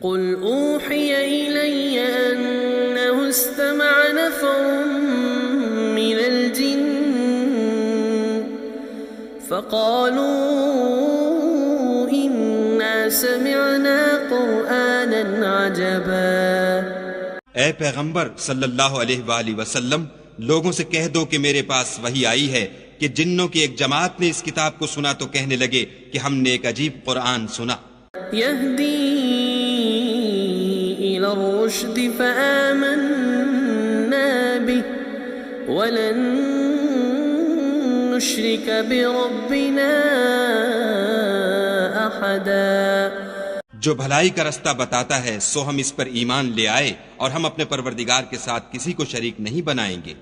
قل اوحی الی انہ استمع نفر من الجن فقالوا انا سمعنا قرآنا عجبا۔ اے پیغمبر صلی اللہ علیہ وآلہ وسلم، لوگوں سے کہہ دو کہ میرے پاس وحی آئی ہے کہ جنوں کی ایک جماعت نے اس کتاب کو سنا تو کہنے لگے کہ ہم نے ایک عجیب قرآن سنا۔ یہدی الی الرشد فآمنا به ولن نشرک بربنا احدا۔ جو بھلائی کا رستہ بتاتا ہے سو ہم اس پر ایمان لے آئے اور ہم اپنے پروردگار کے ساتھ کسی کو شریک نہیں بنائیں گے۔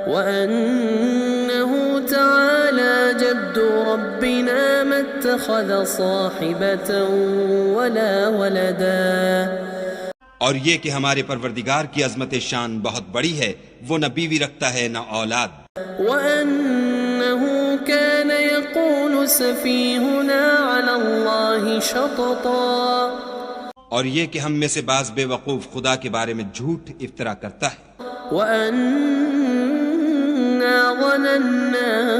وَأَنَّهُ تَعَالَى جَدُّ رَبِّنَا مَا اتَّخَذَ صَاحِبَةً وَلَا وَلَدًا۔ اور یہ کہ ہمارے پروردگار کی عظمت شان بہت بڑی ہے، وہ نہ بیوی رکھتا ہے نہ اولاد۔ وَأَنَّهُ كَانَ يَقُولُ سَفِيهُنَا عَلَى اللَّهِ شَطَطًا۔ اور یہ کہ ہم میں سے بعض بے وقوف خدا کے بارے میں جھوٹ افطرا کرتا ہے۔ وَأَنَّا ظَنَنَّا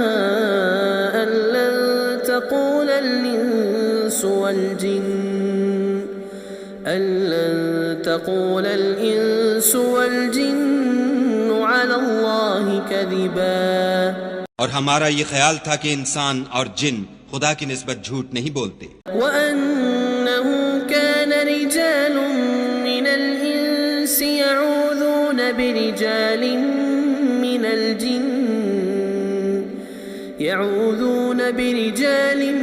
أَن لَّن تَقُولَ الْإِنسُ وَالْجِنُّ عَلَى اللَّهِ كَذِبًا۔ اور ہمارا یہ خیال تھا کہ انسان اور جن خدا کی نسبت جھوٹ نہیں بولتے۔ وَأَنَّهُ كَانَ رِجَالٌ مِّنَ الْإِنسِ يَعُوذُونَ بِرِجَالٍ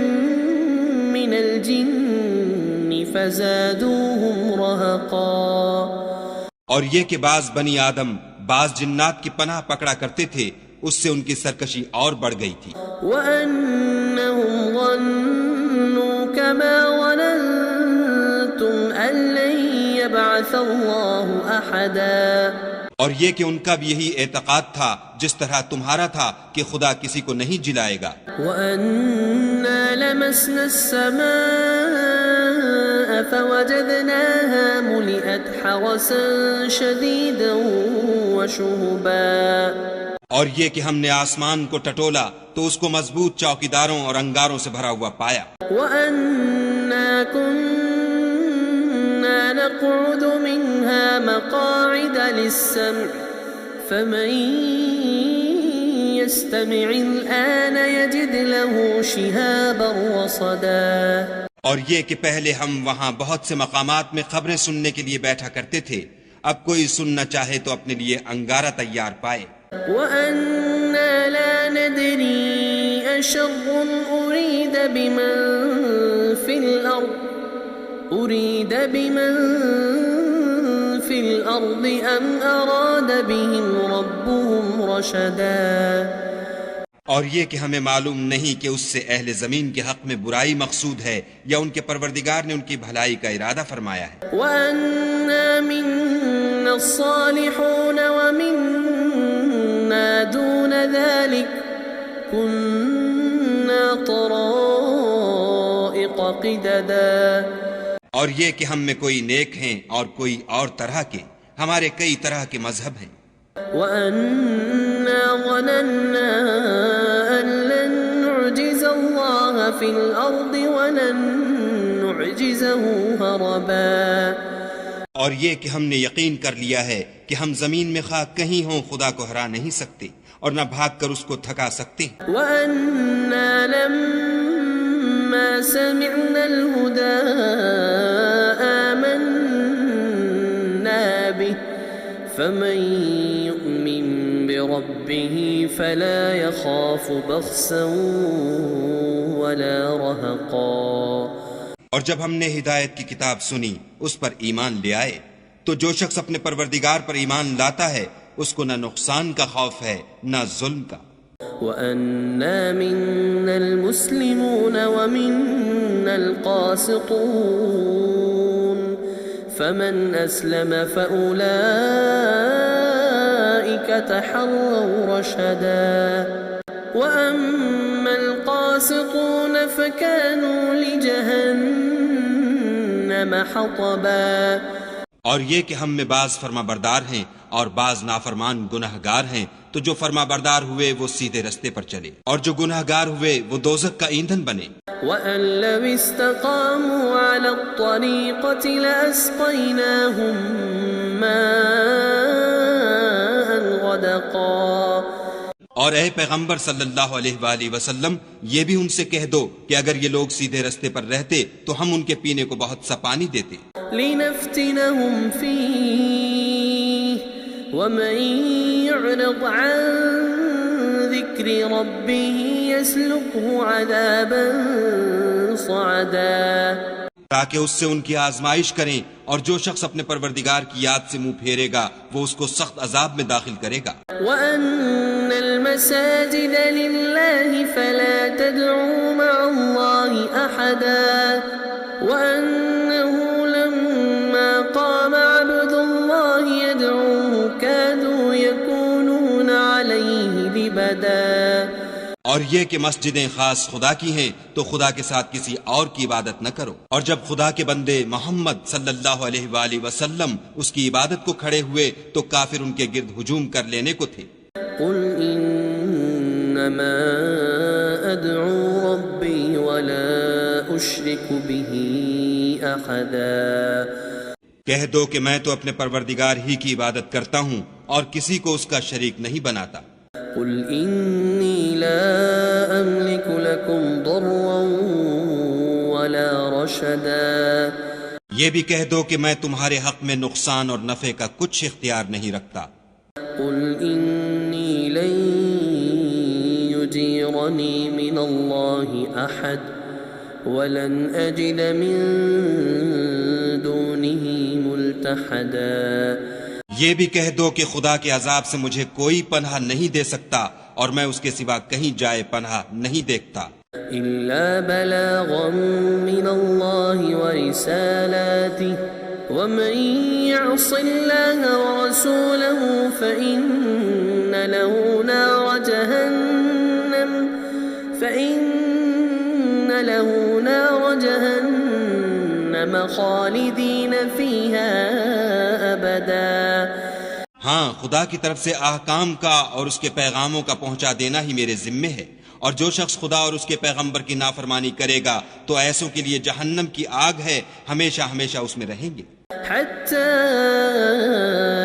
مِّنَ الْجِنِّ فَزَادُوهُمْ رَهَقًا۔ اور یہ کہ بعض بنی آدم بعض جنات کی پناہ پکڑا کرتے تھے، اس سے ان کی سرکشی اور بڑھ گئی تھی۔ وَأَنَّهُمْ ظَنُّوا كَمَا ظَنَنتُمْ أَن لَّن يَبْعَثَ اللَّهُ أَحَدًا۔ اور یہ کہ ان کا بھی یہی اعتقاد تھا جس طرح تمہارا تھا کہ خدا کسی کو نہیں جلائے گا۔ وَأَنَّا لَمَسْنَا السَّمَاءَ فَوَجَدْنَاهَا مُلِئَتْ حَرَسًا شَدِيدًا وَشُهُبًا۔ اور یہ کہ ہم نے آسمان کو ٹٹولا تو اس کو مضبوط چوکیداروں اور انگاروں سے بھرا ہوا پایا۔ وَأَنَّا كُنَّا نَقْعُدُ مِنْهَا مَقَاعِدَ لِلسَّمْعِ فَمَن يَسْتَمِعِ الْآنَ يَجِدْ لَهُ شِهَابًا رَّصَدًا۔ اور یہ کہ پہلے ہم وہاں بہت سے مقامات میں خبریں سننے کے لیے بیٹھا کرتے تھے، اب کوئی سننا چاہے تو اپنے لیے انگارہ تیار پائے۔ وَأَنَّا لَا نَدْرِي أَشَرٌّ أُرِيدَ بِمَن فِي الْأَرْضِ أَمْ أَرَادَ بِهِمْ رَبُّهُمْ رَشَدًا۔ اور یہ کہ ہمیں معلوم نہیں کہ اس سے اہل زمین کے حق میں برائی مقصود ہے یا ان کے پروردگار نے ان کی بھلائی کا ارادہ فرمایا ہے۔ وَأَنَّا مِنَّا الصَّالِحُونَ وَمِنَّا دُونَ ذَلِكَ كُنَّا طَرَائِقَ قِدَدًا۔ اور یہ کہ ہم میں کوئی نیک ہیں اور کوئی اور طرح کے، ہمارے کئی طرح کے مذہب ہیں۔ وَأَنَّا ظَنَنَّا أَن لَّن نُّعْجِزَ اللَّهَ فِي الْأَرْضِ وَلَن نُّعْجِزَهُ هَرَبًا۔ اور یہ کہ ہم نے یقین کر لیا ہے کہ ہم زمین میں خواہ کہیں ہوں خدا کو ہرا نہیں سکتے اور نہ بھاگ کر اس کو تھکا سکتے۔ وَأَنَّا لَمَّا سَمِعْنَا الْهُدَىٰ آمَنَّا بِهِ فَمَن يُؤْمِن بِرَبِّهِ فَلَا يَخَافُ بَخْسًا وَلَا رَهَقًا۔ اور جب ہم نے ہدایت کی کتاب سنی اس پر ایمان لے آئے تو جو شخص اپنے پروردگار پر ایمان لاتا ہے اس کو نہ نقصان کا خوف ہے نہ ظلم کا۔ وَأَنَّا مِنَّا الْمُسْلِمُونَ وَمِنَّا الْقَاسِطُونَ فَمَنْ أَسْلَمَ فَأُولَئِكَ تَحَرَّوْا رَشَدًا۔ وَأَمَّا الْقَاسِطُونَ فَكَانُوا لِجَهَنَّمَ جهنم حطبا. اور یہ کہ ہم میں بعض فرما بردار ہیں اور بعض نافرمان گناہگار ہیں، تو جو فرما بردار ہوئے وہ سیدھے رستے پر چلے، اور جو گناہگار ہوئے وہ دوزخ کا ایندھن بنے۔ وَأَن لَّوِ اسْتَقَامُوا عَلَى الطَّرِيقَةِ لَأَسْقَيْنَاهُم مَّاءً غَدَقًا۔ اور اے پیغمبر صلی اللہ علیہ وآلہ وسلم، یہ بھی ان سے کہہ دو کہ اگر یہ لوگ سیدھے رستے پر رہتے تو ہم ان کے پینے کو بہت سا پانی دیتے۔ لِنَفْتِنَهُمْ فِيهِ وَمَن يُعْرِضْ عَن ذِكْرِ رَبِّهِ يَسْلُكْهُ عَذَابًا صَعَدًا۔ تاکہ اس سے ان کی آزمائش کریں، اور جو شخص اپنے پروردگار کی یاد سے منہ پھیرے گا وہ اس کو سخت عذاب میں داخل کرے گا۔ وَأَنَّ الْمَسَاجِدَ لِلَّهِ فَلَا تَدْعُوا مَعَ اللَّهِ أَحَدًا وَأَنَّهُ لَمَّا قَامَ عَبْدُ اللَّهِ يَدْعُوهُ كَادُوا يَكُونُونَ عَلَيْهِ لِبَدًا۔ اور یہ کہ مسجدیں خاص خدا کی ہیں تو خدا کے ساتھ کسی اور کی عبادت نہ کرو، اور جب خدا کے بندے محمد صلی اللہ علیہ وآلہ وسلم اس کی عبادت کو کھڑے ہوئے تو کافر ان کے گرد ہجوم کر لینے کو تھے۔ قُلْ إِنَّمَا أَدْعُو رَبِّي وَلَا أُشْرِكُ بِهِ أَحَدًا۔ کہہ دو کہ میں تو اپنے پروردگار ہی کی عبادت کرتا ہوں اور کسی کو اس کا شریک نہیں بناتا۔ قُلْ إِنِّي لَا أَمْلِكُ لَكُمْ ضَرًّا وَلَا رَشَدًا۔ یہ بھی کہہ دو کہ میں تمہارے حق میں نقصان اور نفع کا کچھ اختیار نہیں رکھتا۔ قُلْ إِنِّي لَن يُجِيرَنِي مِنَ اللَّهِ أَحَدٌ وَلَنْ أَجِدَ مِن دُونِهِ مُلْتَحَدًا۔ یہ بھی کہہ دو کہ خدا کے عذاب سے مجھے کوئی پناہ نہیں دے سکتا اور میں اس کے سوا کہیں جائے پناہ نہیں دیکھتا۔ إِلَّا بَلَاغًا مِّنَ اللَّهِ وَرِسَالَاتِهِ وَمَن يَعْصِ اللَّهَ وَرَسُولَهُ فَإِنَّ لَهُ نَارَ جَهَنَّمَ خَالِدِينَ فِيهَا أَبَدًا۔ ہاں، خدا کی طرف سے احکام کا اور اس کے پیغاموں کا پہنچا دینا ہی میرے ذمے ہے، اور جو شخص خدا اور اس کے پیغمبر کی نافرمانی کرے گا تو ایسوں کے لیے جہنم کی آگ ہے، ہمیشہ ہمیشہ اس میں رہیں گے۔ حَتَّى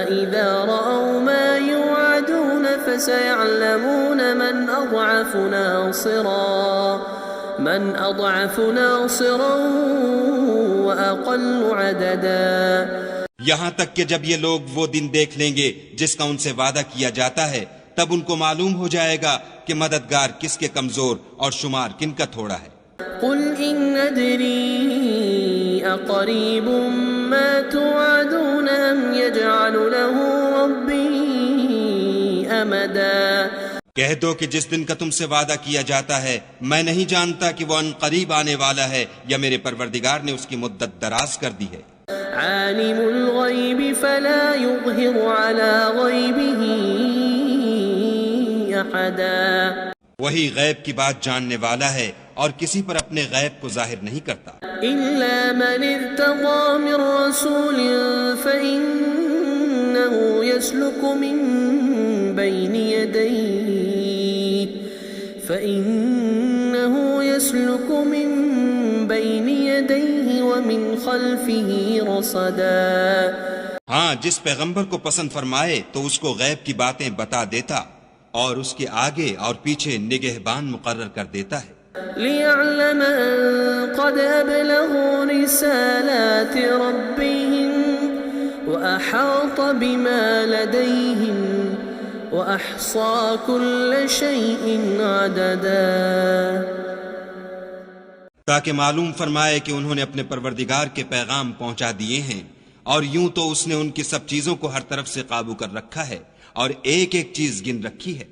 إِذَا رَأَوْا مَا يُوعَدُونَ فَسَيَعْلَمُونَ مَنْ أَضْعَفُ نَاصِرًا وَأَقَلُّ عَدَدًا۔ یہاں تک کہ جب یہ لوگ وہ دن دیکھ لیں گے جس کا ان سے وعدہ کیا جاتا ہے، تب ان کو معلوم ہو جائے گا کہ مددگار کس کے کمزور اور شمار کن کا تھوڑا ہے۔ قُلْ إِنْ أَدْرِي أَقَرِيبٌ مَّا تُوعَدُونَ أَمْ يَجْعَلُ لَهُ رَبِّي أَمَدًا۔ کہہ دو کہ جس دن کا تم سے وعدہ کیا جاتا ہے میں نہیں جانتا کہ وہ ان قریب آنے والا ہے یا میرے پروردگار نے اس کی مدت دراز کر دی ہے۔ عالم الغیب فلا یظہر علی غیبہ احدا۔ وہی غیب کی بات جاننے والا ہے اور کسی پر اپنے غیب کو ظاہر نہیں کرتا۔ الا من ارتضى من رسول فإنه يسلك من بين يديه ومن خلفه رصدا۔ ہاں، جس پیغمبر کو پسند فرمائے تو اس کو غیب کی باتیں بتا دیتا اور اس کے آگے اور پیچھے نگہبان مقرر کر دیتا ہے۔ لِيَعْلَمَ أَن قَدْ أَبْلَغُوا رِسَالَاتِ رَبِّهِمْ وَأَحَاطَ بِمَا لَدَيْهِمْ وَأَحْصَى كُلَّ شَيْءٍ عَدَدًا۔ تاکہ معلوم فرمائے کہ انہوں نے اپنے پروردگار کے پیغام پہنچا دیے ہیں، اور یوں تو اس نے ان کی سب چیزوں کو ہر طرف سے قابو کر رکھا ہے اور ایک ایک چیز گن رکھی ہے۔